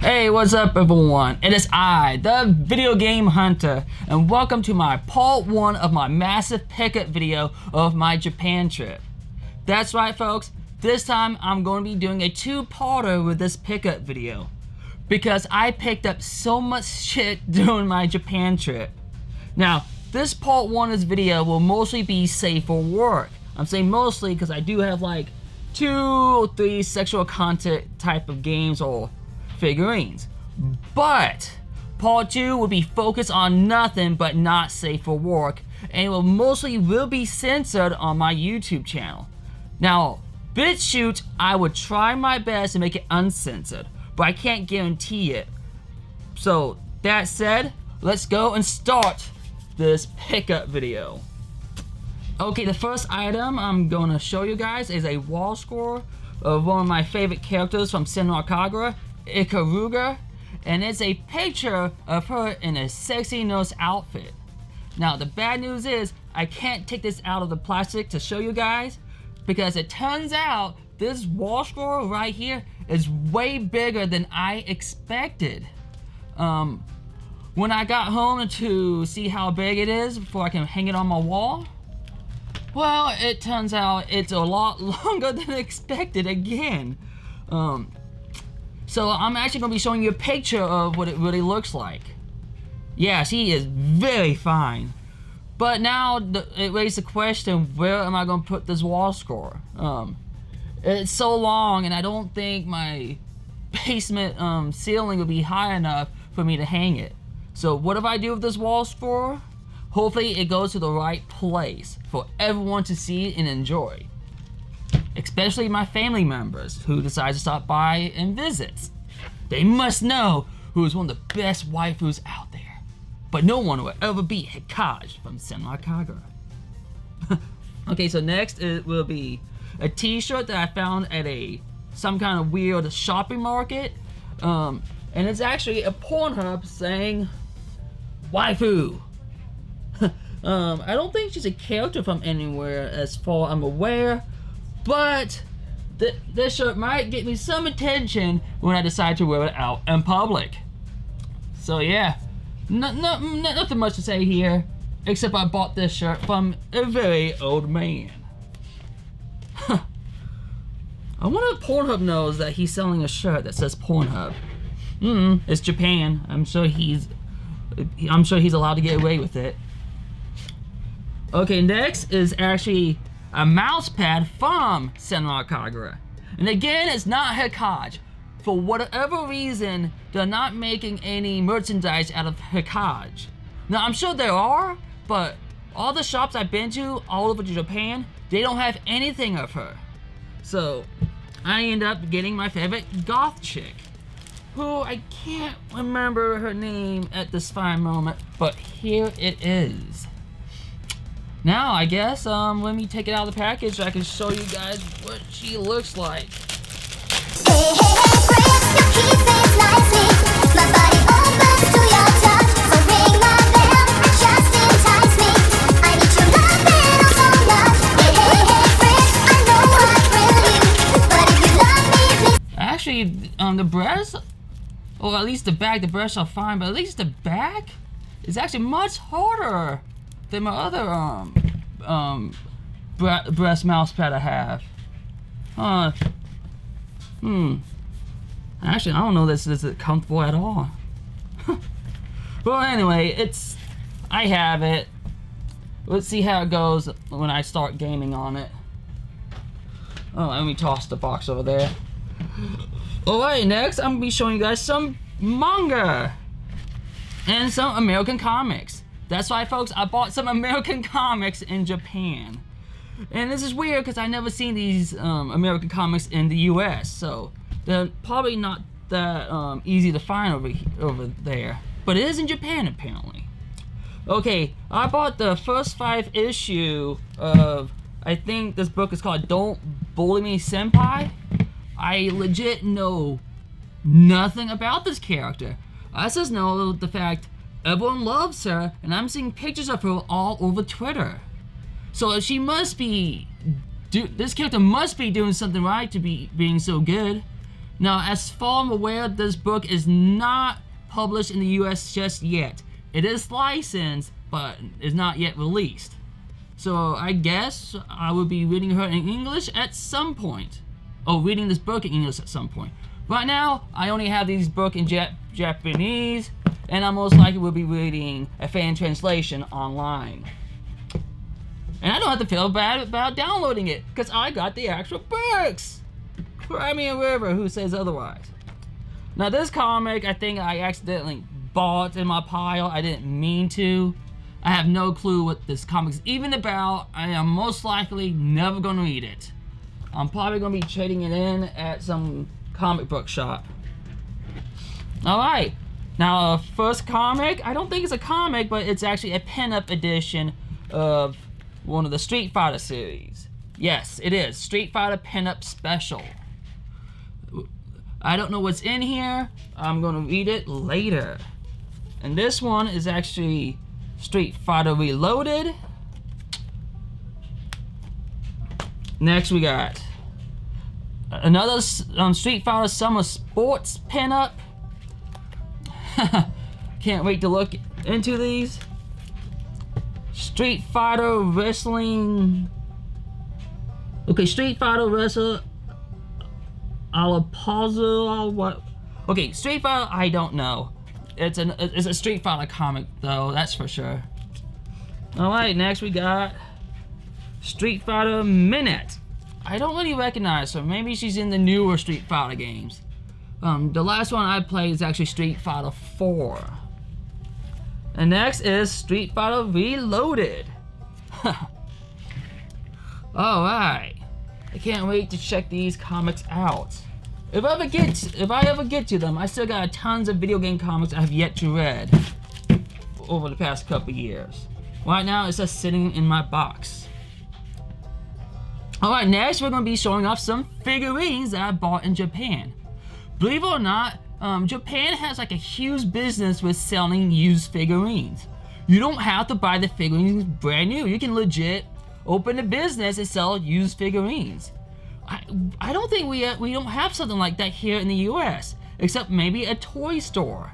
Hey, what's up everyone? It is I, the Video Game Hunter, and welcome to my part 1 of my massive pickup video of my Japan trip. That's right folks, this time I'm going to be doing a two-parter with this pickup video. Because I picked up so much shit during my Japan trip. Now, this part 1 of this video will mostly be safe for work. I'm saying mostly because I do have like 2 or 3 sexual content type of games or figurines, but part 2 will be focused on nothing but not safe for work, and it will be censored on my YouTube channel. Now, BitChute, I would try my best to make it uncensored, but I can't guarantee it. So that said, let's go and start this pickup video. Okay, the first item I'm gonna show you guys is a wall score of one of my favorite characters from Senran Kagura, Ikaruga, and it's a picture of her in a sexy nose outfit. Now the bad news is I can't take this out of the plastic to show you guys because it turns out this wall score right here is way bigger than I expected. When I got home to see how big it is before I can hang it on my wall, well, it turns out it's a lot longer than expected again. So I'm actually going to be showing you a picture of what it really looks like. Yeah, she is very fine. But now it raises the question, where am I going to put this wall score? It's so long and I don't think my basement ceiling will be high enough for me to hang it. So what if I do with this wall score? Hopefully it goes to the right place for everyone to see and enjoy. Especially my family members who decide to stop by and visit. They must know who is one of the best waifus out there. But no one will ever beat Hikage from Senran Kagura. Okay, so next it will be a t-shirt that I found at some kind of weird shopping market. And it's actually a Pornhub saying, waifu. I don't think she's a character from anywhere as far as I'm aware. But this shirt might get me some attention when I decide to wear it out in public. So yeah, nothing much to say here, except I bought this shirt from a very old man. I wonder if Pornhub knows that he's selling a shirt that says Pornhub. It's Japan. I'm sure he's allowed to get away with it. Okay, next is actually a Mousepad from Senran Kagura. And again, it's not Hikage. For whatever reason, they're not making any merchandise out of Hikage. Now, I'm sure there are, but all the shops I've been to all over Japan, they don't have anything of her. So, I end up getting my favorite goth chick, who I can't remember her name at this fine moment, but here it is. Now, I guess, let me take it out of the package so I can show you guys what she looks like. Actually, the breasts, or at least the back, the breasts are fine, but at least the back is actually much harder than my other breast mouse pad I have. Actually, I don't know this is comfortable at all. Well, anyway, I have it. Let's see how it goes when I start gaming on it. Oh, let me toss the box over there. Alright, next I'm gonna be showing you guys some manga and some American comics. That's right folks, I bought some American comics in Japan. And this is weird because I've never seen these American comics in the US, so they're probably not that easy to find over there. But it is in Japan apparently. Okay, I bought the first 5 issue of, I think this book is called Don't Bully Me Senpai. I legit know nothing about this character. I just know the fact everyone loves her, and I'm seeing pictures of her all over Twitter. So she must be, this character must be doing something right to be being so good. Now, as far as I'm aware, this book is not published in the US just yet. It is licensed, but is not yet released. So I guess I will be reading her in English at some point. Oh, reading this book in English at some point. Right now, I only have these books in Japanese, and I most likely will be reading a fan translation online. And I don't have to feel bad about downloading it, because I got the actual books! Cry me a river, who says otherwise? Now this comic, I think I accidentally bought in my pile. I didn't mean to. I have no clue what this comic is even about. I am most likely never going to read it. I'm probably going to be trading it in at some comic book shop. Alright, now first comic, I don't think it's a comic, but it's actually a pin-up edition of one of the Street Fighter series. Yes, it is. Street Fighter Pin-Up Special. I don't know what's in here. I'm going to read it later. And this one is actually Street Fighter Reloaded. Next we got another Street Fighter Summer Sports Pin-Up. Can't wait to look into these. Street Fighter Wrestling. Okay, Street Fighter Wrestler Alapazzo, what? Okay, Street Fighter, I don't know. It's a Street Fighter comic though, that's for sure. Alright, next we got Street Fighter Minute. I don't really recognize her. Maybe she's in the newer Street Fighter games. The last one I played is actually Street Fighter 4. And next is Street Fighter Reloaded. Alright. I can't wait to check these comics out. If I ever get to them, I still got tons of video game comics I have yet to read over the past couple years. Right now, it's just sitting in my box. Alright, next we're going to be showing off some figurines that I bought in Japan. Believe it or not, Japan has like a huge business with selling used figurines. You don't have to buy the figurines brand new. You can legit open a business and sell used figurines. I don't think we don't have something like that here in the US, except maybe a toy store.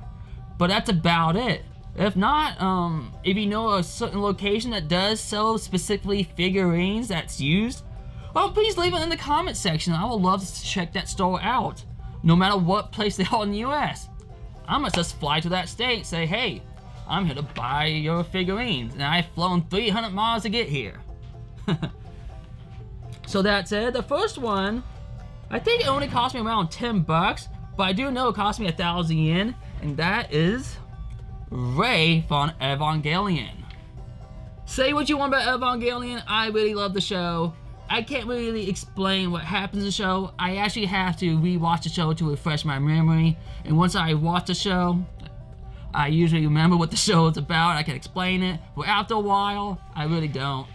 But that's about it. If not, if you know a certain location that does sell specifically figurines that's used, well, please leave it in the comment section. I would love to check that store out, no matter what place they are in the US. I must just fly to that state and say, hey, I'm here to buy your figurines, and I've flown 300 miles to get here. So that said, the first one, I think it only cost me around 10 bucks, but I do know it cost me 1,000 yen, and that is Rei from Evangelion. Say what you want about Evangelion, I really love the show. I can't really explain what happens in the show. I actually have to rewatch the show to refresh my memory, and once I watch the show, I usually remember what the show is about. I can explain it, but after a while, I really don't.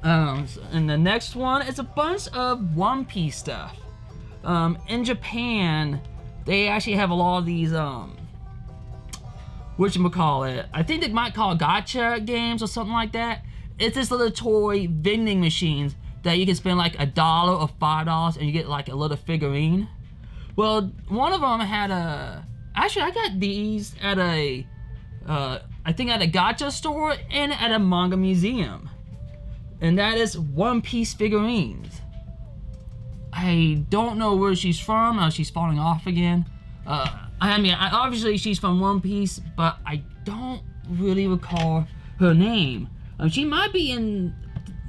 And the next one is a bunch of One Piece stuff. In Japan, they actually have a lot of these, whatchamacallit, I think they might call it gacha games or something like that. It's this little toy vending machines that you can spend like $1 or $5 and you get like a little figurine. Well, one of them had actually I got these at I think at a gacha store and at a manga museum. And that is One Piece figurines. I don't know where she's from. Oh, she's falling off again. Obviously she's from One Piece, but I don't really recall her name. She might be in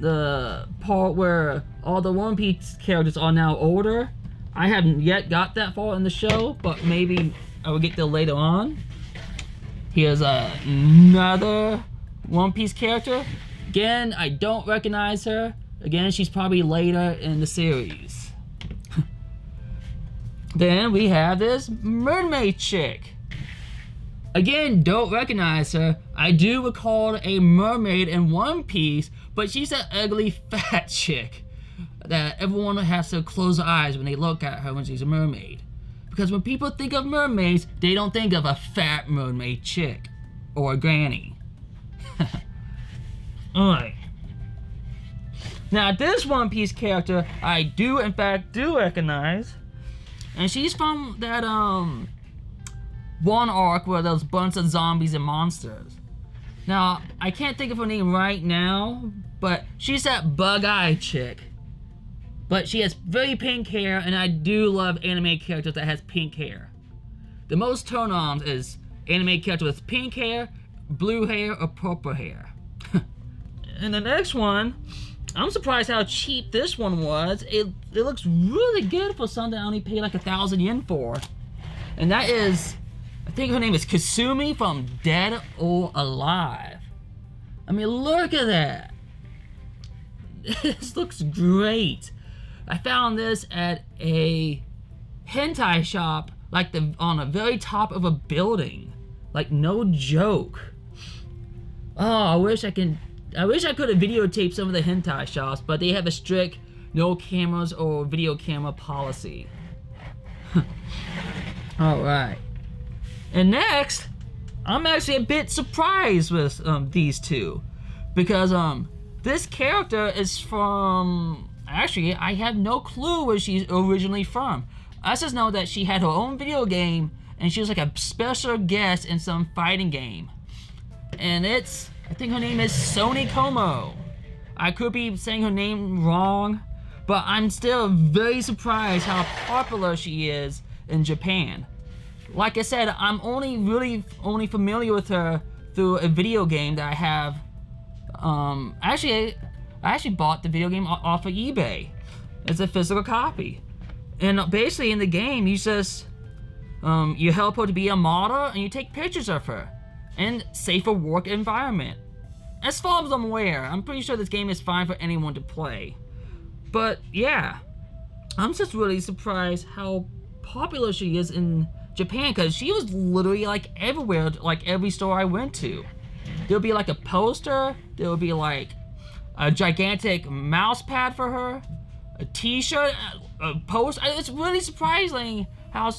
the part where all the One Piece characters are now older. I haven't yet got that far in the show, but maybe I will get there later on. Here's another One Piece character. Again, I don't recognize her. Again, she's probably later in the series. Then we have this mermaid chick. Again, don't recognize her. I do recall a mermaid in One Piece, but she's an ugly fat chick that everyone has to close their eyes when they look at her when she's a mermaid. Because when people think of mermaids, they don't think of a fat mermaid chick or a granny. Alright. Now this One Piece character I do in fact recognize. And she's from that one arc where there's a bunch of zombies and monsters. Now, I can't think of her name right now, but she's that bug-eyed chick. But she has very pink hair, and I do love anime characters that has pink hair. The most turn-ons is anime character with pink hair, blue hair, or purple hair. And the next one, I'm surprised how cheap this one was. It looks really good for something I only paid like 1,000 yen for. And that is, I think her name is Kasumi from Dead or Alive. I mean, look at that. This looks great. I found this at a hentai shop, like on the very top of a building. Like, no joke. Oh, I wish I could have videotaped some of the hentai shops, but they have a strict no cameras or video camera policy. Alright. And next, I'm actually a bit surprised with these two. Because this character is from... Actually, I have no clue where she's originally from. I just know that she had her own video game, and she was like a special guest in some fighting game. And it's... I think her name is Sony Como. I could be saying her name wrong, but I'm still very surprised how popular she is in Japan. Like I said, I'm only familiar with her through a video game that I have. I actually bought the video game off of eBay. It's a physical copy. And basically in the game, you just, you help her to be a model and you take pictures of her. And safer work environment. As far as I'm aware, I'm pretty sure this game is fine for anyone to play. But yeah, I'm just really surprised how popular she is in Japan, because she was literally like everywhere, like every store I went to. There'll be like a poster, there'll be like a gigantic Mousepad for her, a t-shirt, a poster. It's really surprising how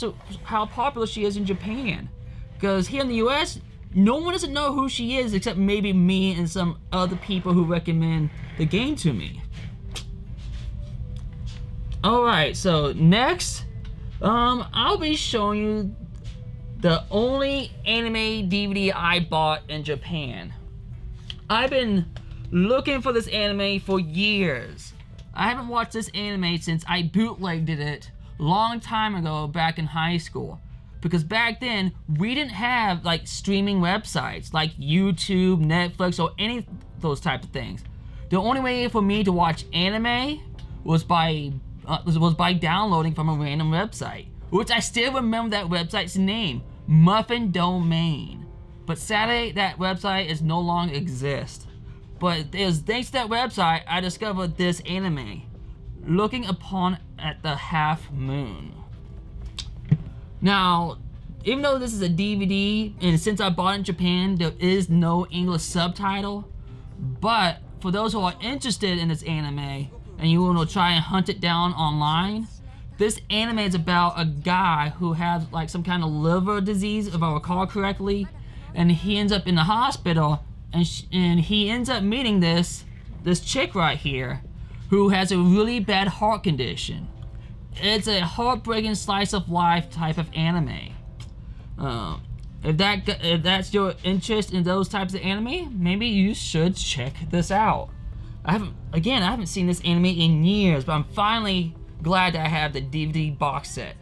popular she is in Japan. Because here in the US, no one doesn't know who she is except maybe me and some other people who recommend the game to me. Alright, so next, I'll be showing you the only anime DVD I bought in Japan. I've been looking for this anime for years. I haven't watched this anime since I bootlegged it a long time ago back in high school. Because back then, we didn't have like streaming websites like YouTube, Netflix, or any of those type of things. The only way for me to watch anime was by downloading from a random website, which I still remember that website's name, Muffin Domain. But sadly, that website is no longer exist. But it was thanks to that website I discovered this anime, Looking Upon at the Half Moon. Now, even though this is a DVD, and since I bought it in Japan, there is no English subtitle, but for those who are interested in this anime, and you want to try and hunt it down online, this anime is about a guy who has like some kind of liver disease, if I recall correctly, and he ends up in the hospital, and he ends up meeting this chick right here, who has a really bad heart condition. It's a heartbreaking slice of life type of anime. If that's your interest in those types of anime, maybe you should check this out. I haven't seen this anime in years, but I'm finally glad that I have the DVD box set.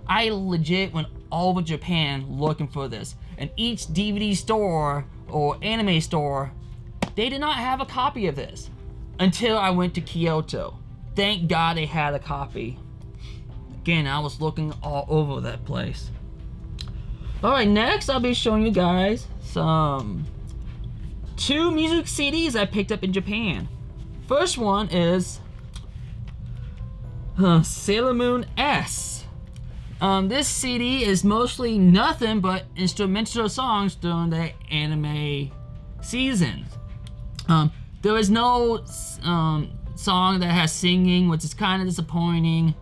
I legit went all over Japan looking for this, and each DVD store or anime store, they did not have a copy of this until I went to Kyoto. Thank God they had a copy. Again, I was looking all over that place. Alright, next I'll be showing you guys some 2 music CDs I picked up in Japan. First one is Sailor Moon S. This CD is mostly nothing but instrumental songs during the anime seasons. There is no song that has singing, which is kind of disappointing,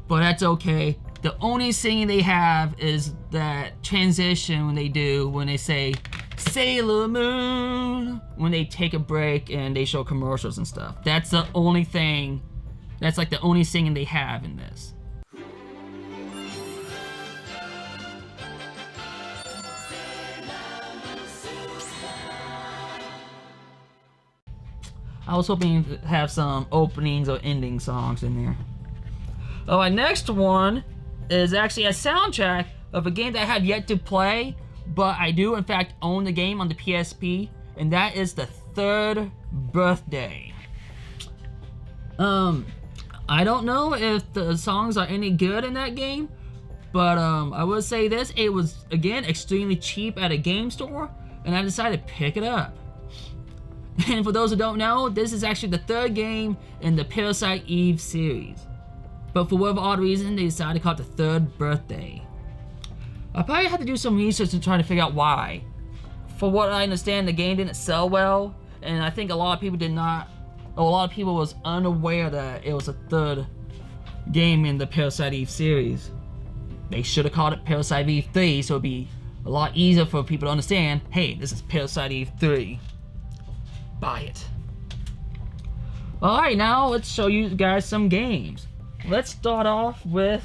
but that's okay. The only singing they have is that transition when they say Sailor Moon, when they take a break and they show commercials and stuff. That's the only thing, that's like the only singing they have in this. I was hoping to have some openings or ending songs in there. Alright, next one is actually a soundtrack of a game that I have yet to play, but I do in fact own the game on the PSP, and that is The Third Birthday. I don't know if the songs are any good in that game, but I would say this, it was again extremely cheap at a game store, and I decided to pick it up. And for those who don't know, this is actually the third game in the Parasite Eve series. But for whatever odd reason, they decided to call it The Third Birthday. I probably have to do some research to try to figure out why. For what I understand, the game didn't sell well, and I think a lot of people was unaware that it was a third game in the Parasite Eve series. They should have called it Parasite Eve 3, so it'd be a lot easier for people to understand, hey, this is Parasite Eve 3. Buy it. Alright, now let's show you guys some games. Let's start off with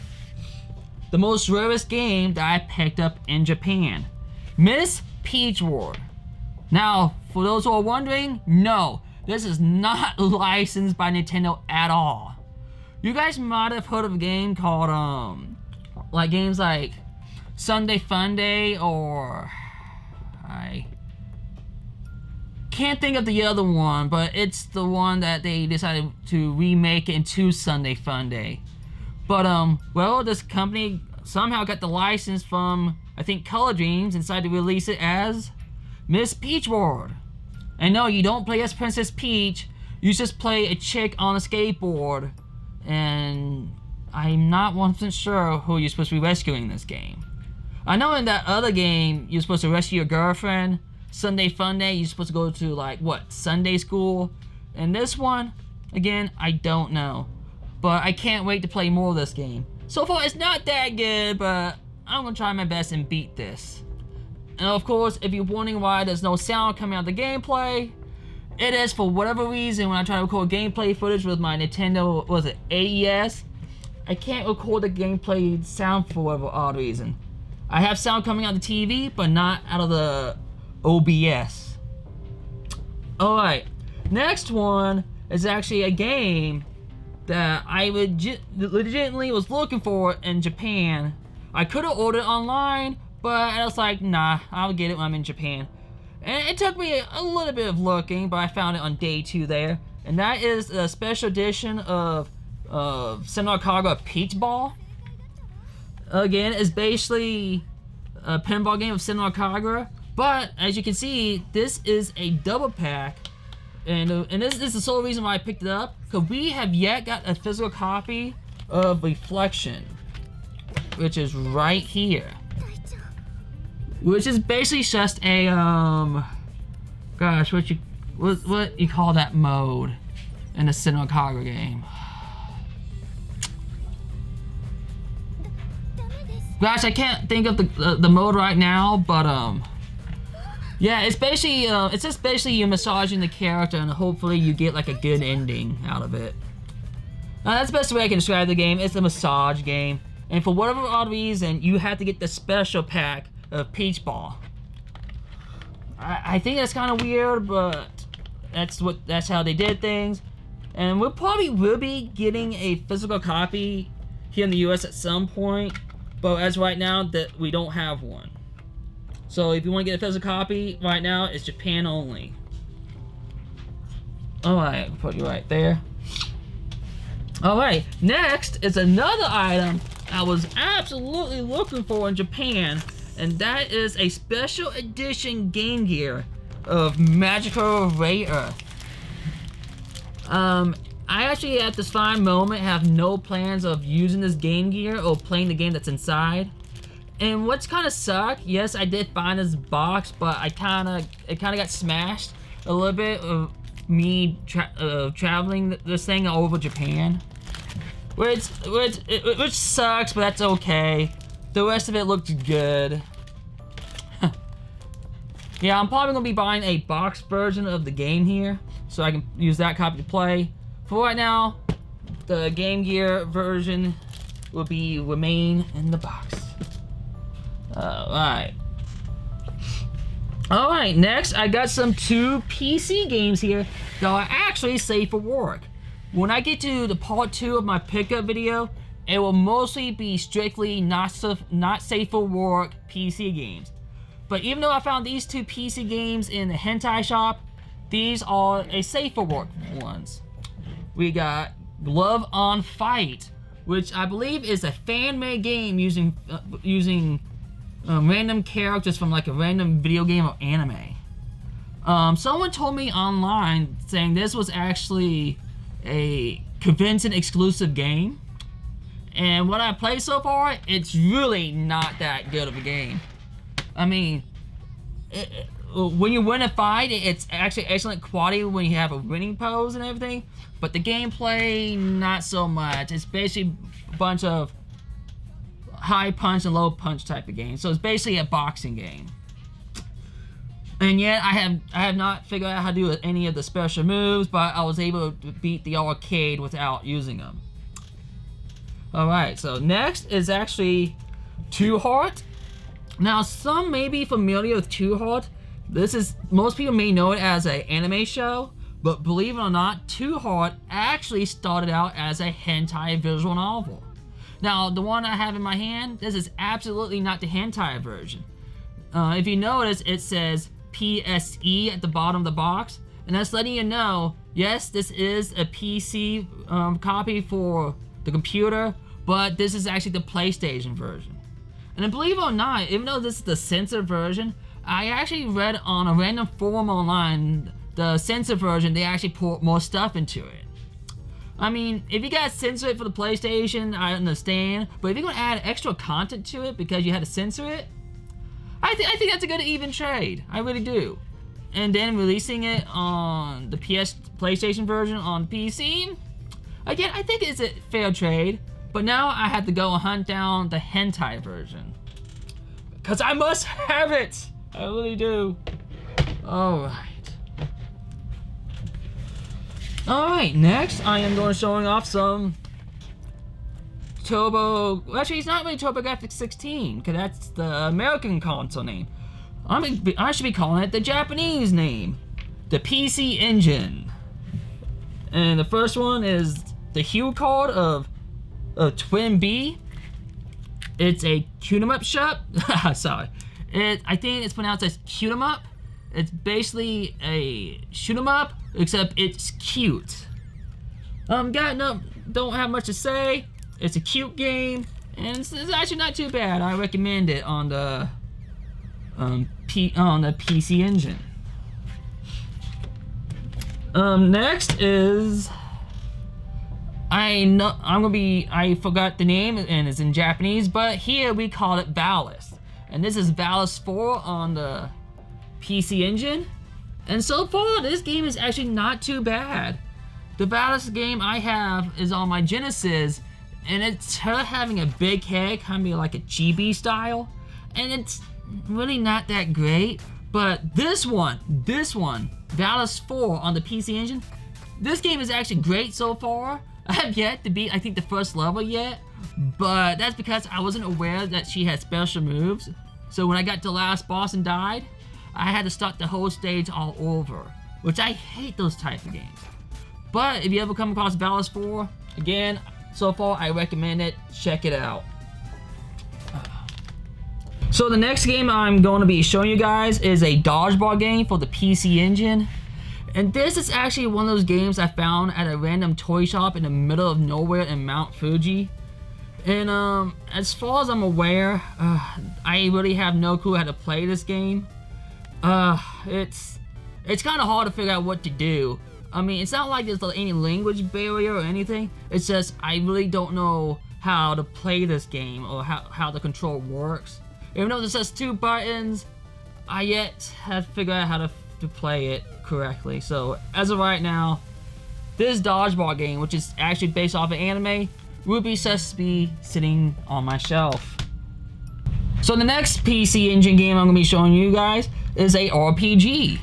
the most rarest game that I picked up in Japan. Miss Peach Ward. Now, for those who are wondering, no, this is not licensed by Nintendo at all. You guys might have heard of a game called, like games like Sunday Funday, or I can't think of the other one, but it's the one that they decided to remake into Sunday Funday. But well, this company somehow got the license from, I think, Color Dreams, and decided to release it as Miss Peach Ward. And no, you don't play as Princess Peach, you just play a chick on a skateboard, and I'm not 100% sure who you're supposed to be rescuing in this game. I know in that other game, you're supposed to rescue your girlfriend. Sunday Funday, you're supposed to go to, like, what, Sunday school? And this one, again, I don't know. But I can't wait to play more of this game. So far, it's not that good, but I'm gonna try my best and beat this. And of course, if you're wondering why there's no sound coming out of the gameplay, it is for whatever reason when I try to record gameplay footage with my Nintendo, was it AES? I can't record the gameplay sound for whatever odd reason. I have sound coming out of the TV, but not out of the OBS. Alright, next one is actually a game that I legitimately was looking for in Japan. I could have ordered it online, but I was like, nah, I'll get it when I'm in Japan. And it took me a little bit of looking, but I found it on day 2 there. And that is a special edition of Senran Kagura Peach Ball. Again, it's basically a pinball game of Senran Kagura. But, as you can see, this is a double pack, and this is the sole reason why I picked it up, because we have yet got a physical copy of Reflection, which is right here. Which is basically just a, gosh, what you call that mode in a Senran Kagura game? Gosh, I can't think of the mode right now, but, yeah, it's basically, it's just basically you massaging the character and hopefully you get like a good ending out of it. That's the best way I can describe the game. It's a massage game. And for whatever odd reason, you have to get the special pack of Peach Ball. I think that's kind of weird, but that's how they did things. And we probably will be getting a physical copy here in the US at some point. But as right now, that we don't have one. So if you want to get a physical copy, right now, it's Japan only. Alright, I'll put you right there. Alright, next is another item I was absolutely looking for in Japan, and that is a special edition Game Gear of Magical Ray Earth. I actually, at this fine moment, have no plans of using this Game Gear or playing the game that's inside. And what's kind of suck, yes, I did find this box, but it kind of got smashed a little bit of me traveling this thing over Japan, which sucks, but that's okay. The rest of it looked good. Yeah, I'm probably gonna be buying a box version of the game here, so I can use that copy to play. For right now, the Game Gear version will remain in the box. Alright. Alright, next I got some 2 PC games here that are actually safe for work. When I get to the part 2 of my pickup video, it will mostly be strictly not safe for work PC games. But even though I found these 2 PC games in the hentai shop, these are a safe for work ones. We got Glove on Fight, which I believe is a fan-made game using random characters from like a random video game or anime. Someone told me online saying this was actually a convention exclusive game, and what I played so far, it's really not that good of a game. I mean, when you win a fight, it's actually excellent quality when you have a winning pose and everything, but the gameplay, not so much. It's basically a bunch of high punch and low punch type of game. So it's basically a boxing game. And yet I have not figured out how to do any of the special moves, but I was able to beat the arcade without using them. Alright, so next is actually Two Heart. Now some may be familiar with Two Heart. Most people may know it as an anime show, but believe it or not, Two Heart actually started out as a hentai visual novel. Now, the one I have in my hand, this is absolutely not the hentai version. If you notice, it says PSE at the bottom of the box, and that's letting you know, yes, this is a PC copy for the computer, but this is actually the PlayStation version. And believe it or not, even though this is the censored version, I actually read on a random forum online, the censored version, they actually put more stuff into it. I mean, if you guys censor it for the PlayStation, I understand, but if you're gonna add extra content to it because you had to censor it, I think that's a good even trade. I really do. And then releasing it on the PlayStation version on PC, again, I think it's a fair trade, but now I have to go hunt down the hentai version. Because I must have it! I really do. Alright. Alright, next I am going to showing off some actually it's not really TurboGrafx 16, because that's the American console name. I should be calling it the Japanese name, the PC Engine. And the first one is the hue card of Twin B. It's a shoot 'em up shop. Sorry. I think it's pronounced as shoot 'em up. It's basically a shoot 'em up, except it's cute. Don't have much to say. It's a cute game, and it's actually not too bad. I recommend it on the PC Engine. Next is I forgot the name and it's in Japanese, but here we call it Valis, and this is Valis 4 on the PC Engine. And so far, this game is actually not too bad. The Valis game I have is on my Genesis, and it's her having a big head, kind of like a chibi style, and it's really not that great. But this one, Valis 4 on the PC Engine, this game is actually great so far. I have yet to beat, I think, the first level yet, but that's because I wasn't aware that she had special moves. So when I got to the last boss and died, I had to start the whole stage all over, which I hate those type of games. But if you ever come across Valis 4, again, so far I recommend it. Check it out. So the next game I'm going to be showing you guys is a dodgeball game for the PC Engine. And this is actually one of those games I found at a random toy shop in the middle of nowhere in Mount Fuji. And as far as I'm aware, I really have no clue how to play this game. It's kind of hard to figure out what to do. I mean, it's not like there's any language barrier or anything. It's just I really don't know how to play this game or how the control works. Even though it says 2 buttons, I yet have to figure out how to play it correctly. So as of right now, this dodgeball game, which is actually based off of anime, will be sitting on my shelf. So the next PC Engine game I'm going to be showing you guys is a RPG.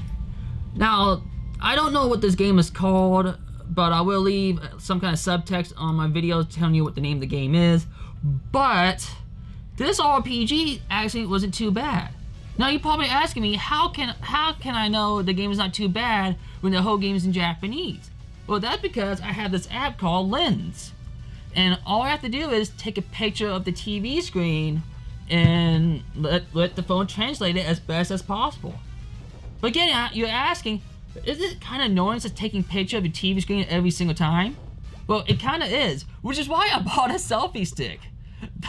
Now, I don't know what this game is called, but I will leave some kind of subtext on my video telling you what the name of the game is. But this RPG actually wasn't too bad. Now you're probably asking me, how can I know the game is not too bad when the whole game is in Japanese? Well, that's because I have this app called Lens. And all I have to do is take a picture of the TV screen and let the phone translate it as best as possible. But again, you're asking, is it kind of annoying just taking a picture of your TV screen every single time? Well, it kind of is, which is why I bought a selfie stick.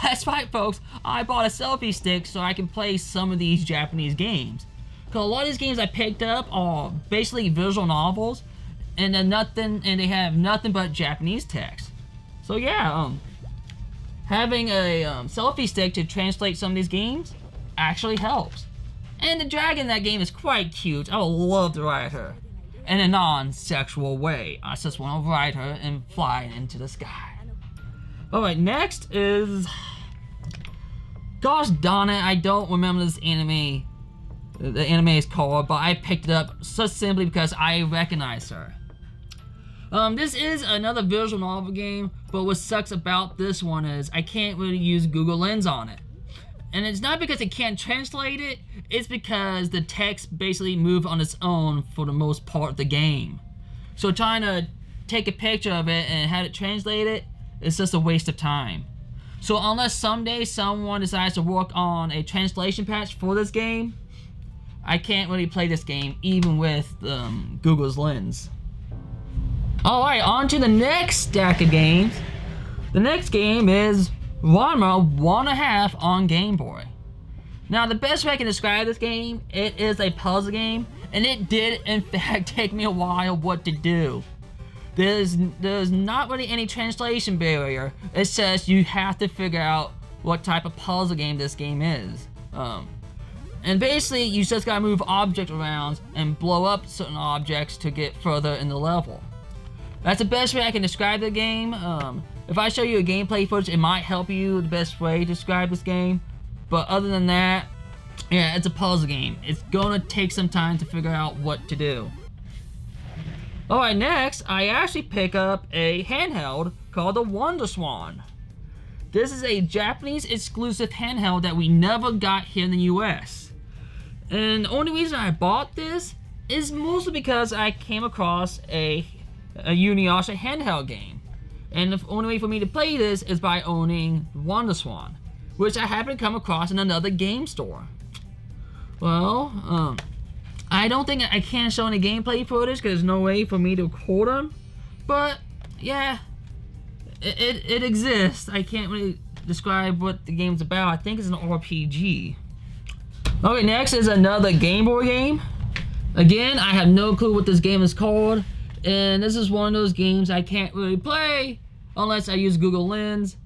That's right, folks, I bought a selfie stick so I can play some of these Japanese games. Because a lot of these games I picked up are basically visual novels, and they have nothing but Japanese text. So yeah, having a selfie stick to translate some of these games actually helps. And the dragon in that game is quite cute. I would love to ride her. In a non-sexual way. I just want to ride her and fly into the sky. Alright, next is... Gosh darn it, I don't remember this anime. The anime is called, but I picked it up just simply because I recognize her. This is another visual novel game, but what sucks about this one is I can't really use Google Lens on it. And it's not because it can't translate it, it's because the text basically moves on its own for the most part of the game. So trying to take a picture of it and have it translated, it's just a waste of time. So unless someday someone decides to work on a translation patch for this game, I can't really play this game even with Google's Lens. Alright, on to the next stack of games. The next game is Ranma 1.5 on Game Boy. Now, the best way I can describe this game, it is a puzzle game, and it did in fact take me a while what to do. There's not really any translation barrier. It's just you have to figure out what type of puzzle game this game is. And basically, you just gotta move objects around and blow up certain objects to get further in the level. That's the best way I can describe the game. If I show you a gameplay footage, it might help you the best way to describe this game. But other than that, yeah, it's a puzzle game. It's gonna take some time to figure out what to do. Alright, next, I actually pick up a handheld called the Wonder Swan. This is a Japanese exclusive handheld that we never got here in the US. And the only reason I bought this is mostly because I came across a Inuyasha handheld game. And the only way for me to play this is by owning Wonder Swan, which I happened to come across in another game store. Well, I don't think I can show any gameplay footage because there's no way for me to record them. But, yeah, it exists. I can't really describe what the game's about. I think it's an RPG. Okay, next is another Game Boy game. Again, I have no clue what this game is called. And this is one of those games I can't really play unless I use Google Lens.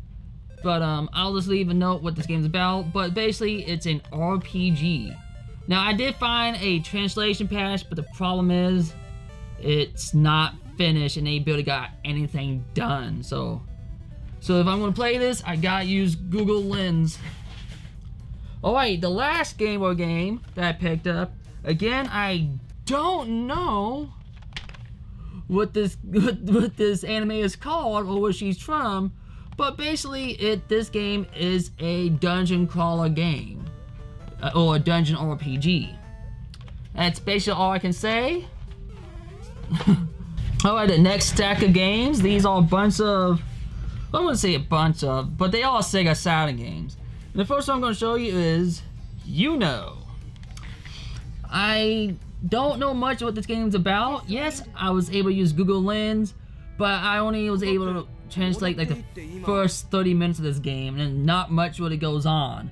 But I'll just leave a note what this game's about. But basically, it's an RPG. Now, I did find a translation patch, but the problem is it's not finished and they barely got anything done. So if I'm gonna play this, I gotta use Google Lens. Alright, the last Game Boy game that I picked up. Again, I don't know what this anime is called or where she's from, but basically this game is a dungeon crawler game or a dungeon RPG. That's basically all I can say. Alright, the next stack of games, these are a bunch of, I wouldn't say a bunch of, but they are Sega Saturn games. And the first one I'm going to show you is I don't know much what this game's about. Yes, I was able to use Google Lens, but I only was able to translate like the first 30 minutes of this game, and not much really goes on.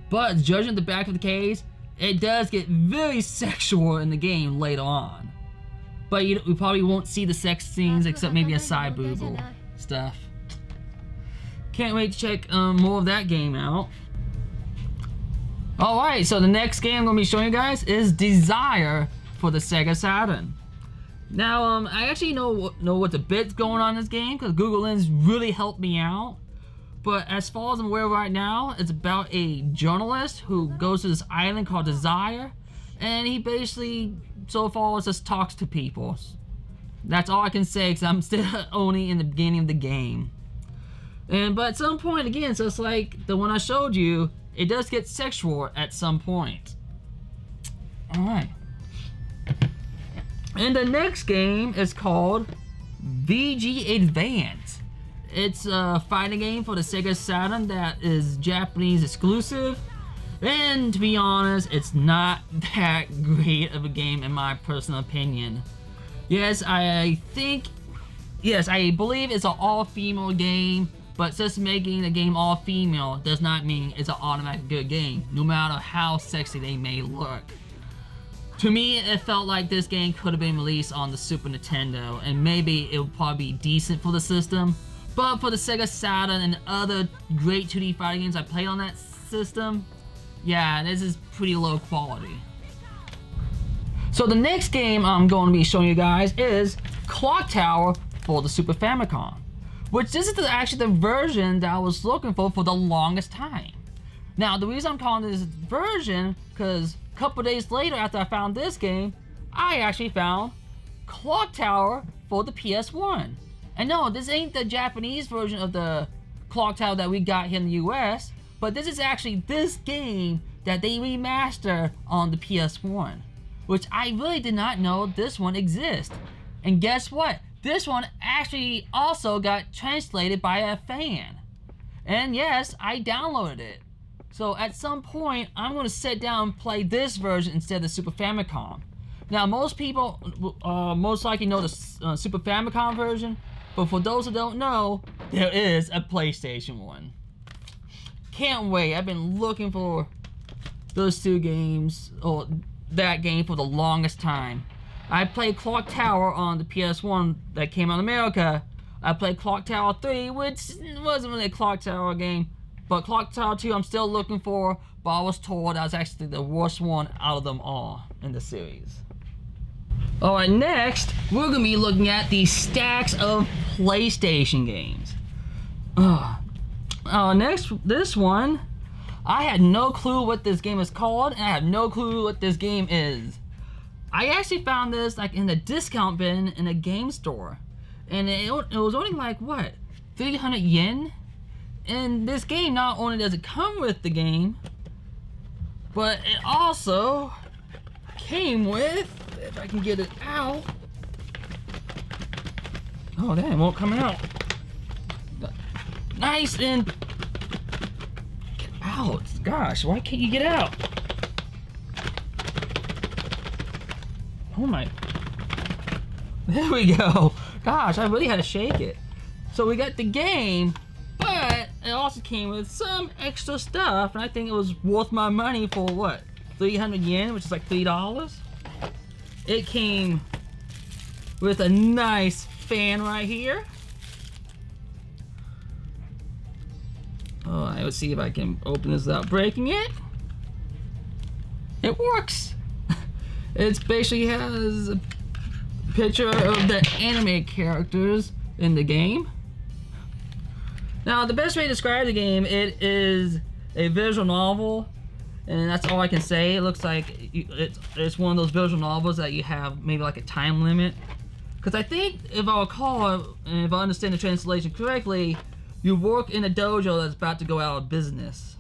But judging at the back of the case, it does get very sexual in the game later on. But we probably won't see the sex scenes except maybe a side boob or stuff. Can't wait to check more of that game out. Alright, so the next game I'm going to be showing you guys is Desire for the Sega Saturn. Now, I actually know what the bit's going on in this game because Google Lens really helped me out. But as far as I'm aware right now, it's about a journalist who goes to this island called Desire, and he basically, so far, just talks to people. That's all I can say because I'm still only in the beginning of the game. But at some point, again, just like the one I showed you, it does get sexual at some point. Alright. And the next game is called VGH Advance. It's a fighting game for the Sega Saturn that is Japanese exclusive. And to be honest, it's not that great of a game in my personal opinion. Yes, I believe it's an all-female game, but just making the game all-female does not mean it's an automatic good game, no matter how sexy they may look. To me, it felt like this game could have been released on the Super Nintendo, and maybe it would probably be decent for the system. But for the Sega Saturn and other great 2D fighting games I played on that system, yeah, this is pretty low quality. So the next game I'm going to be showing you guys is Clock Tower for the Super Famicom, which this is actually the version that I was looking for the longest time. Now, the reason I'm calling this version, because a couple days later after I found this game, I actually found Clock Tower for the PS1. And no, this ain't the Japanese version of the Clock Tower that we got here in the US, but this is actually this game that they remastered on the PS1, which I really did not know this one exists. And guess what? This one actually also got translated by a fan. And yes, I downloaded it. So at some point, I'm going to sit down and play this version instead of the Super Famicom. Now, most people most likely know the Super Famicom version, but for those who don't know, there is a PlayStation one. Can't wait. I've been looking for those two games, or that game, for the longest time. I played Clock Tower on the PS1 that came out in America. I played Clock Tower 3, which wasn't really a Clock Tower game, but Clock Tower 2 I'm still looking for, but I was told that was actually the worst one out of them all in the series. Alright, next, we're going to be looking at the stacks of PlayStation games. Next, this one, I had no clue what this game is called, and I have no clue what this game is. I actually found this like in the discount bin in a game store, and it was only like, what, 300 yen? And this game, not only does it come with the game, but it also came with, if I can get it out. Oh, damn, it won't come out. Nice and... Get out. Gosh, why can't you get out? Oh my... There we go. Gosh, I really had to shake it. So we got the game, but it also came with some extra stuff, and I think it was worth my money for what? 300 yen, which is like $3. It came with a nice fan right here. Alright, let's see if I can open this without breaking it. It works! It basically has a picture of the anime characters in the game. Now, the best way to describe the game, it is a visual novel, and that's all I can say. It looks like it's one of those visual novels that you have maybe like a time limit. Because I think, if I recall, and if I understand the translation correctly, you work in a dojo that's about to go out of business.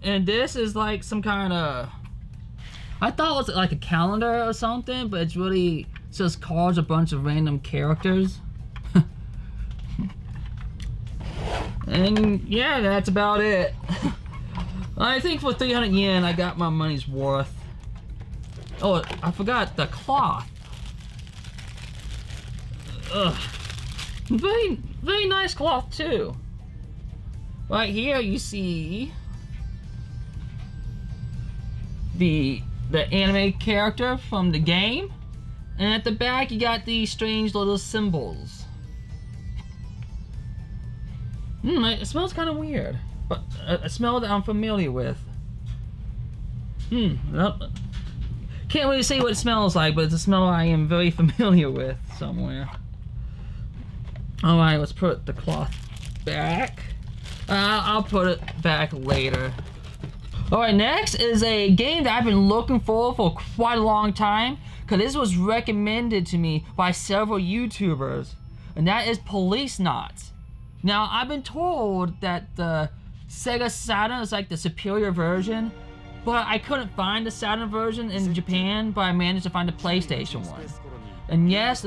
And this is like some kind of... I thought it was like a calendar or something, but it's really just cards, a bunch of random characters. And yeah, that's about it. I think for 300 yen, I got my money's worth. Oh, I forgot the cloth. Ugh. Very, very nice cloth too. Right here you see the anime character from the game, and at the back you got these strange little symbols. It smells kind of weird, but a smell that I'm familiar with. Can't really say what it smells like, but it's a smell I am very familiar with somewhere. Alright, let's put the cloth back. I'll put it back later. Alright, next is a game that I've been looking for quite a long time, because this was recommended to me by several YouTubers, and that is Police Knots. Now, I've been told that the Sega Saturn is like the superior version, but I couldn't find the Saturn version in Japan, but I managed to find the PlayStation one. And yes,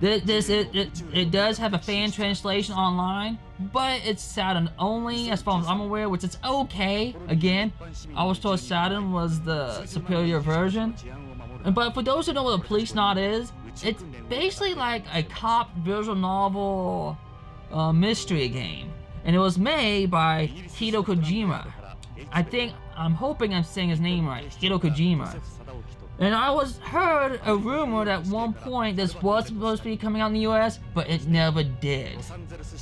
it does have a fan translation online, but it's Saturn only as far as I'm aware, which is okay. Again, I was told Saturn was the superior version. But for those who know what a Police Knot is, it's basically like a cop visual novel mystery game. And it was made by Hideo Kojima. I'm hoping I'm saying his name right, Hideo Kojima. And I heard a rumor that at one point this was supposed to be coming out in the US, but it never did.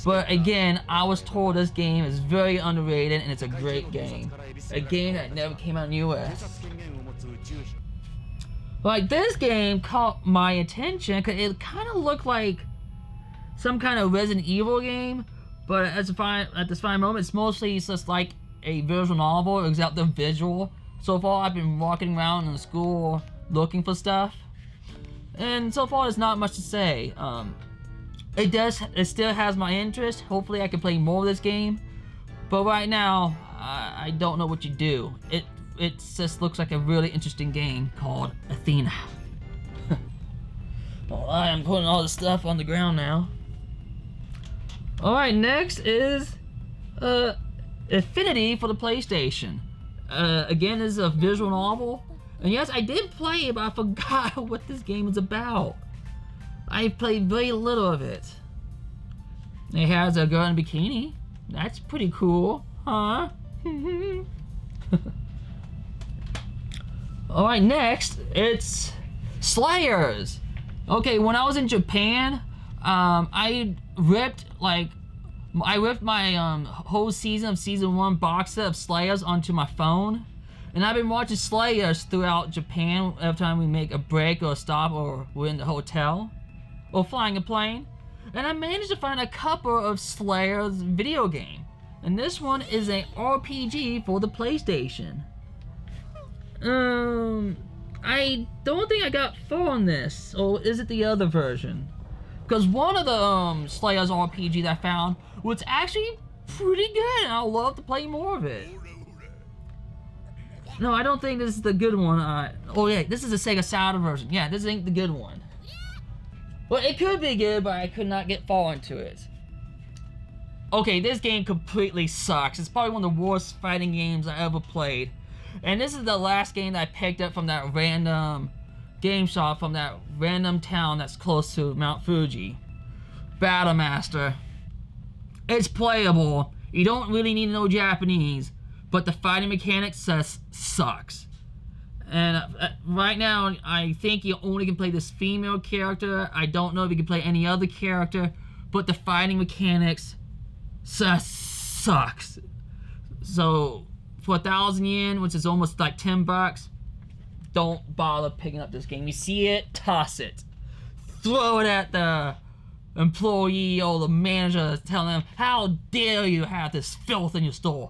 But again, I was told this game is very underrated and it's a great game. A game that never came out in the US. Like, this game caught my attention because it kind of looked like some kind of Resident Evil game, but at this fine moment, it's mostly just like a visual novel, except the visual. So far, I've been walking around in the school looking for stuff, and so far, there's not much to say. It still has my interest. Hopefully, I can play more of this game, but right now, I don't know what you do. It just looks like a really interesting game called Athena. Alright, I'm putting all the stuff on the ground now. Alright, next is Affinity for the PlayStation. Again, this is a visual novel. And yes, I did play it, but I forgot what this game is about. I played very little of it. It has a girl in a bikini. That's pretty cool, huh? Alright, next, it's Slayers. Okay, when I was in Japan, I ripped my whole season of Season 1 box set of Slayers onto my phone. And I've been watching Slayers throughout Japan every time we make a break or a stop or we're in the hotel or flying a plane. And I managed to find a couple of Slayers video game. And this one is an RPG for the PlayStation. I don't think I got 4 on this, or is it the other version? Because one of the Slayers RPG that I found was actually pretty good, and I'd love to play more of it. No, I don't think this is the good one. Oh yeah, this is the Sega Saturn version. Yeah, this ain't the good one. Well, it could be good, but I could not get far into it. Okay, this game completely sucks. It's probably one of the worst fighting games I ever played. And this is the last game that I picked up from that random game shop from that random town that's close to Mount Fuji. Battle Master. It's playable. You don't really need to know Japanese, but the fighting mechanics sucks. And right now, I think you only can play this female character. I don't know if you can play any other character, but the fighting mechanics sucks. So, for 1,000 yen, which is almost like 10 bucks, don't bother picking up this game. You see it, toss it. Throw it at the employee or the manager, tell them, how dare you have this filth in your store.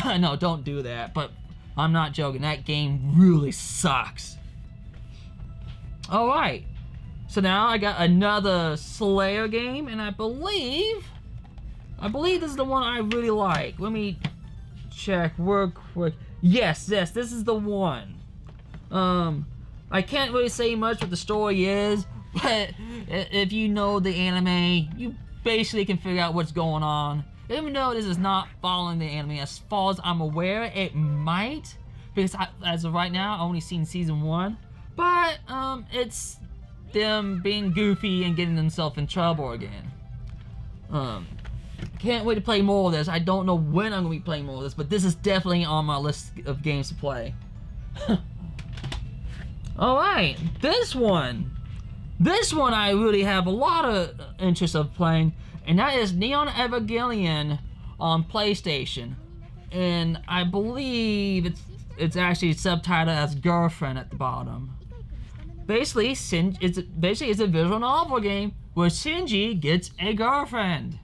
No, don't do that, but I'm not joking. That game really sucks. Alright, so now I got another Slayer game, and I believe this is the one I really like. Let me check real quick. Yes, this is the one. I can't really say much what the story is, but if you know the anime, you basically can figure out what's going on. Even though this is not following the anime, as far as I'm aware, it might, because as of right now, I've only seen season 1. But it's them being goofy and getting themselves in trouble again. Can't wait to play more of this. I don't know when I'm gonna be playing more of this, but this is definitely on my list of games to play. Alright, this one I really have a lot of interest of playing, and that is Neon Evangelion on PlayStation. And I believe it's actually subtitled as Girlfriend at the bottom. Basically, it's a visual novel game where Shinji gets a girlfriend.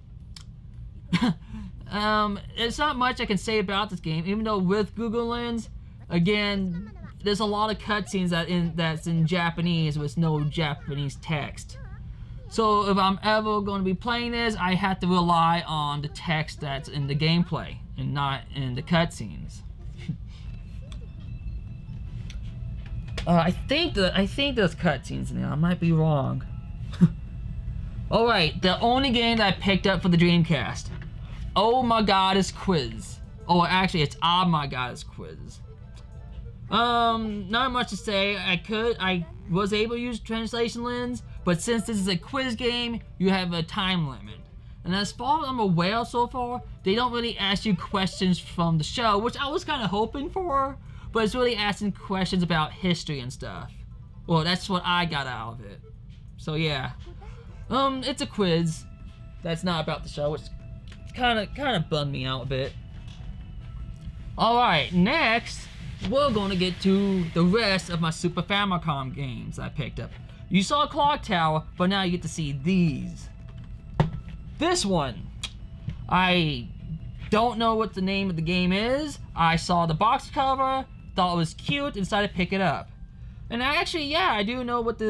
It's not much I can say about this game, even though with Google Lens, again, there's a lot of cutscenes that's in Japanese with no Japanese text. So if I'm ever going to be playing this, I have to rely on the text that's in the gameplay and not in the cutscenes. I think there's cutscenes in there. I might be wrong. All right, the only game that I picked up for the Dreamcast. Oh my God, it's Quiz. Oh, actually, it's Oh my God, it's Quiz. Not much to say. I was able to use translation lens, but since this is a quiz game, you have a time limit. And as far as I'm aware so far, they don't really ask you questions from the show, which I was kind of hoping for, but it's really asking questions about history and stuff. Well, that's what I got out of it. So yeah. It's a quiz that's not about the show, which kind of bummed me out a bit. Alright, next, we're going to get to the rest of my Super Famicom games I picked up. You saw Clock Tower, but now you get to see these. This one, I don't know what the name of the game is. I saw the box cover, thought it was cute, and decided to pick it up. And actually, yeah, I do know what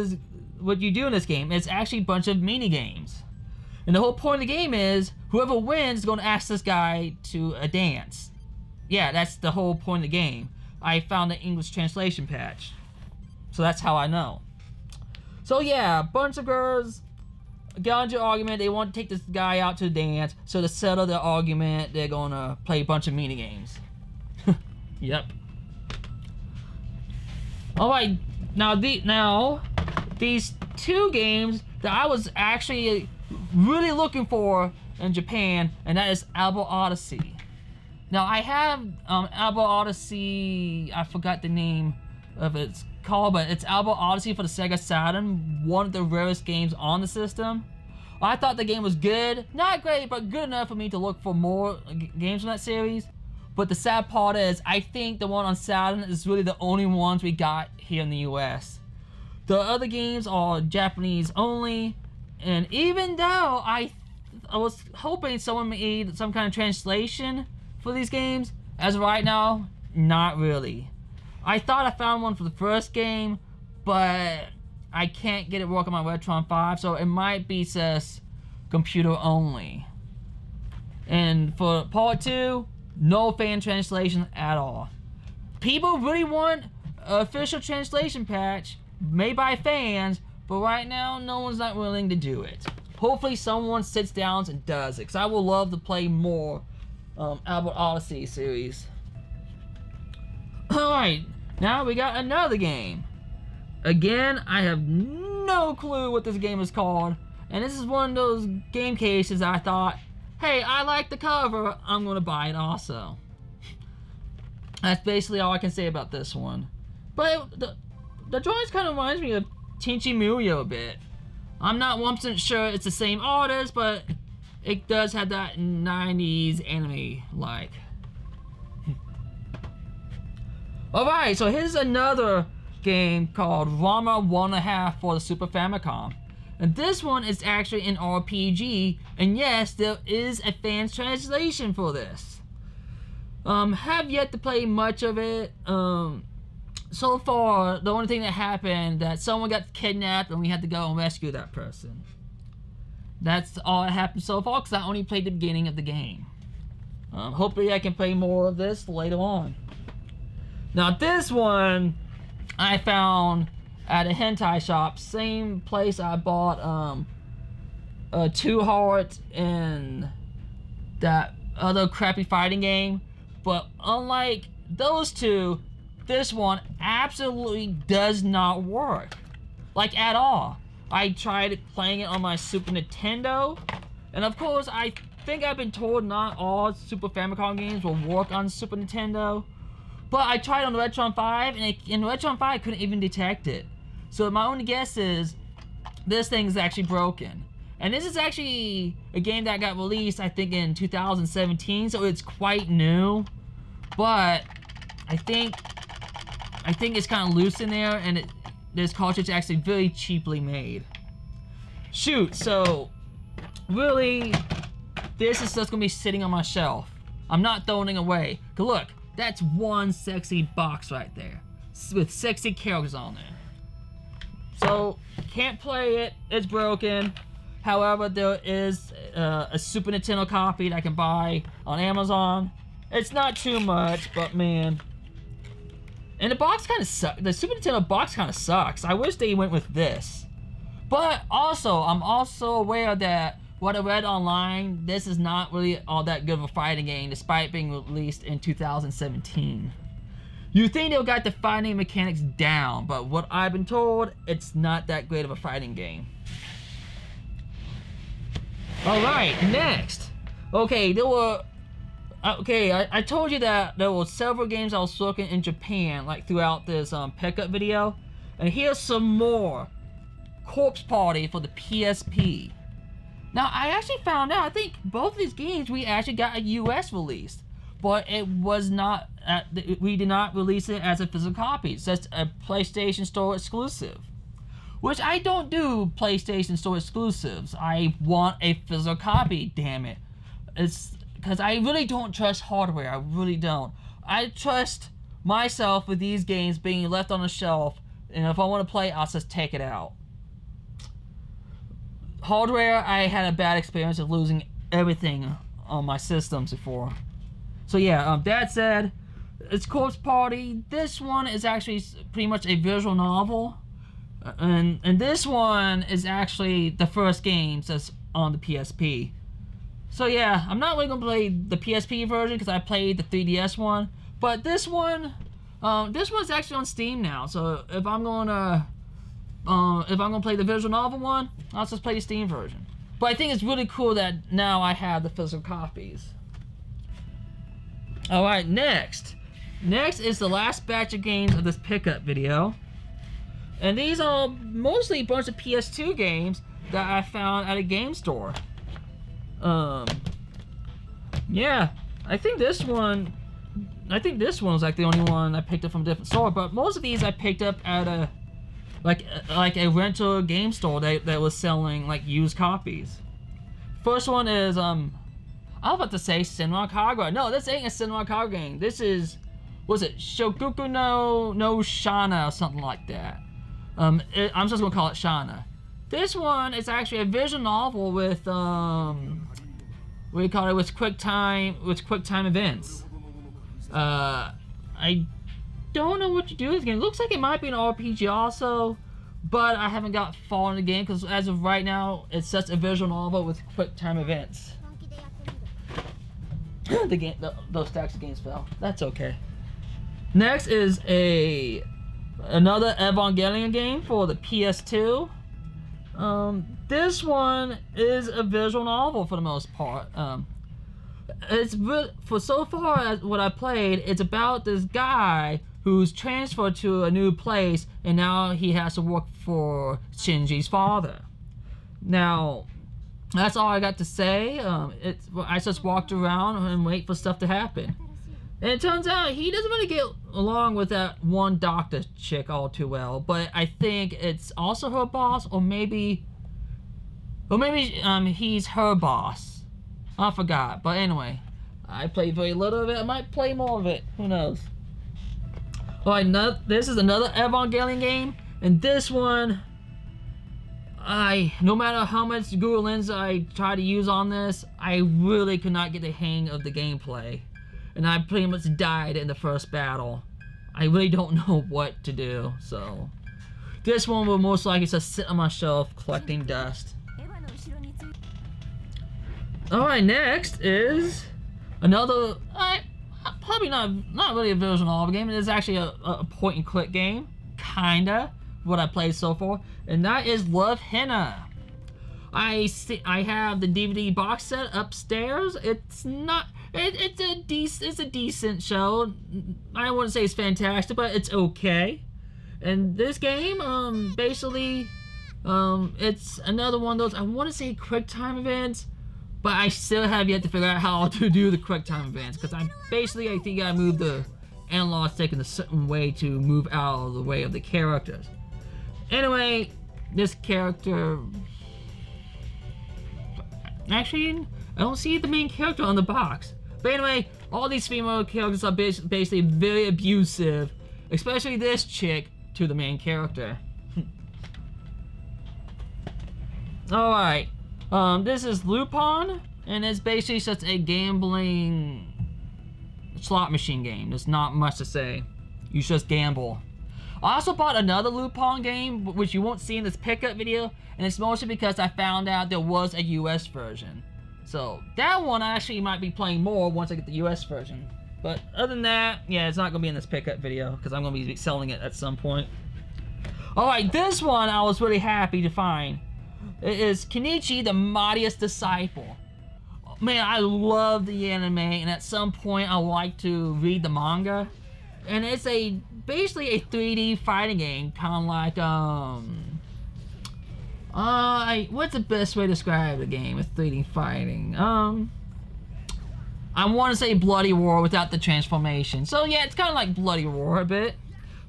you do in this game. It's actually a bunch of mini games. And the whole point of the game is, whoever wins is going to ask this guy to a dance. Yeah, that's the whole point of the game. I found the English translation patch. So that's how I know. So yeah, a bunch of girls got into an argument. They want to take this guy out to the dance. So to settle their argument, they're going to play a bunch of mini games. Yep. Alright, now these two games that I was actually really looking for in Japan, and that is Apple Odyssey. Now I have Apple Odyssey, I forgot the name of it's called, but it's Apple Odyssey for the Sega Saturn, one of the rarest games on the system. I thought the game was good, not great, but good enough for me to look for more games from that series. But the sad part is, I think the one on Saturn is really the only ones we got here in the US. The other games are Japanese only, and even though I was hoping someone made some kind of translation for these games, as of right now, not really. I thought I found one for the first game, but I can't get it working on my Retron 5, so it might be just computer only. And for part 2, no fan translation at all. People really want an official translation patch made by fans, but right now, no one's not willing to do it. Hopefully someone sits down and does it, because I would love to play more Albert Odyssey series. Alright, now we got another game. Again, I have no clue what this game is called, and this is one of those game cases I thought, hey, I like the cover, I'm gonna buy it also. That's basically all I can say about this one. But the drawings kind of reminds me of Tenchi Muyo a bit. I'm not 100% sure it's the same artist, but it does have that 90s anime-like. Alright, so here's another game called Rama 1.5 for the Super Famicom. And this one is actually an RPG, and yes, there is a fan translation for this. Have yet to play much of it. So far, the only thing that happened, that someone got kidnapped and we had to go and rescue that person. That's all that happened so far, because I only played the beginning of the game. Hopefully I can play more of this later on. Now this one, I found at a hentai shop, same place I bought Two Hearts and that other crappy fighting game. But unlike those two, this one absolutely does not work. Like at all. I tried playing it on my Super Nintendo, and of course I think I've been told not all Super Famicom games will work on Super Nintendo. But I tried on the Retron 5, and in the Retron 5 I couldn't even detect it. So my only guess is this thing is actually broken. And this is actually a game that got released, I think, in 2017, so it's quite new. But I think it's kind of loose in there, and this cartridge is actually very cheaply made. Shoot, so really, this is just gonna be sitting on my shelf. I'm not throwing it away. 'Cause look, that's one sexy box right there with sexy characters on there. So, can't play it, it's broken. However, there is a Super Nintendo copy that I can buy on Amazon. It's not too much, but man. And the box kind of sucks. The Super Nintendo box kind of sucks. I wish they went with this. But also, I'm also aware that what I read online, this is not really all that good of a fighting game despite being released in 2017. You think they'll got the fighting mechanics down, but what I've been told, it's not that great of a fighting game. Alright, next. Okay, I told you that there were several games I was looking in Japan, like throughout this pickup video. And here's some more. Corpse Party for the PSP. Now, I actually found out, I think both of these games we actually got a US release. But it was not, we did not release it as a physical copy. It's just a PlayStation Store exclusive. Which I don't do PlayStation Store exclusives. I want a physical copy, damn it. It's because I really don't trust hardware, I really don't. I trust myself with these games being left on the shelf, and if I want to play, I'll just take it out. Hardware, I had a bad experience of losing everything on my systems before. So yeah, that said, it's Corpse Party. This one is actually pretty much a visual novel. And this one is actually the first game that's on the PSP. So yeah, I'm not really gonna play the PSP version because I played the 3DS one. But this one's actually on Steam now. So if I'm gonna play the visual novel one, I'll just play the Steam version. But I think it's really cool that now I have the physical copies. Alright, next. Next is the last batch of games of this pickup video. And these are mostly a bunch of PS2 games that I found at a game store. Yeah, I think this one was like the only one I picked up from a different store, but most of these I picked up at a like a rental game store that was selling like used copies. First one is I was about to say Senran Kagura. No, this ain't a Senran Kagura game. This is, was it Shogoku no Shana or something like that. I'm just gonna call it Shana. This one is actually a visual novel with what do you call it? With quick time events. I don't know what to do with this game. It looks like it might be an RPG also, but I haven't got far in the game because as of right now, it's just a visual novel with quick time events. Those stacks of games fell. That's okay. Next is another Evangelion game for the PS2. This one is a visual novel for the most part. For so far as what I played, it's about this guy who's transferred to a new place and now he has to work for Shinji's father. Now, that's all I got to say. I just walked around and wait for stuff to happen. And it turns out he doesn't really get along with that one doctor chick all too well, but I think it's also her boss, or maybe he's her boss. I forgot, but anyway, I played very little of it. I might play more of it, who knows. Alright, this is another Evangelion game, and this one, no matter how much Google Lens I try to use on this, I really could not get the hang of the gameplay. And I pretty much died in the first battle. I really don't know what to do, so. This one will most likely just sit on my shelf collecting dust. Alright, next is another, probably not really a visual novel game. It is actually a point and click game, kinda, what I played so far. And that is Love Hina. I have the DVD box set upstairs. It's a decent show. I wouldn't say it's fantastic, but it's okay. And this game, basically, it's another one of those, I want to say quick time events, but I still have yet to figure out how to do the quick time events, because I think I move the analog stick in a certain way to move out of the way of the characters. Anyway, this character, actually, I don't see the main character on the box. But anyway, all these female characters are basically very abusive, especially this chick, to the main character. Alright, This is Lupin, and it's basically just a gambling slot machine game. There's not much to say. You just gamble. I also bought another Lupin game, which you won't see in this pickup video, and it's mostly because I found out there was a US version. So that one I actually might be playing more once I get the US version. But other than that, yeah, it's not gonna be in this pickup video because I'm gonna be selling it at some point. Alright, this one I was really happy to find. It is Kenichi, the Mightiest Disciple. Man, I love the anime, and at some point I like to read the manga. And it's basically a 3D fighting game, kind of like what's the best way to describe the game with 3D fighting? I want to say Bloody Roar without the transformation. So yeah, it's kind of like Bloody Roar a bit.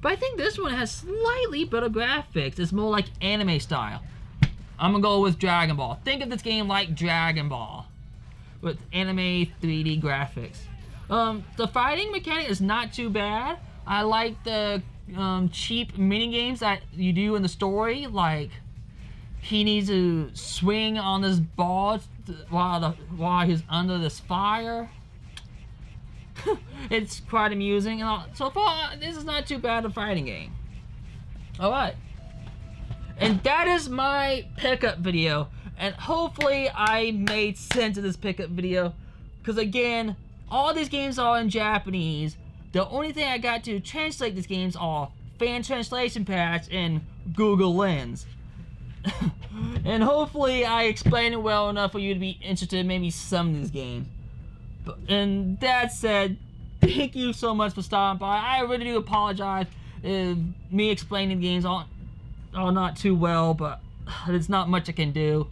But I think this one has slightly better graphics. It's more like anime style. I'm gonna go with Dragon Ball. Think of this game like Dragon Ball with anime 3D graphics. The fighting mechanic is not too bad. I like the cheap mini games that you do in the story, like he needs to swing on this ball while he's under this fire. It's quite amusing, and so far this is not too bad a fighting game. All right, and that is my pickup video, and hopefully I made sense of this pickup video, because again, all these games are in Japanese. The only thing I got to translate these games are fan translation pads and Google Lens. And hopefully I explained it well enough for you to be interested in maybe some of these games. And that said, thank you so much for stopping by. I really do apologize if me explaining the games are not too well, but there's not much I can do.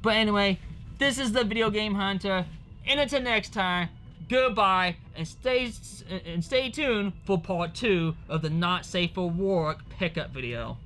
But anyway, this is the Video Game Hunter, and until next time, goodbye, and stay tuned for part 2 of the Not Safe for Work pickup video.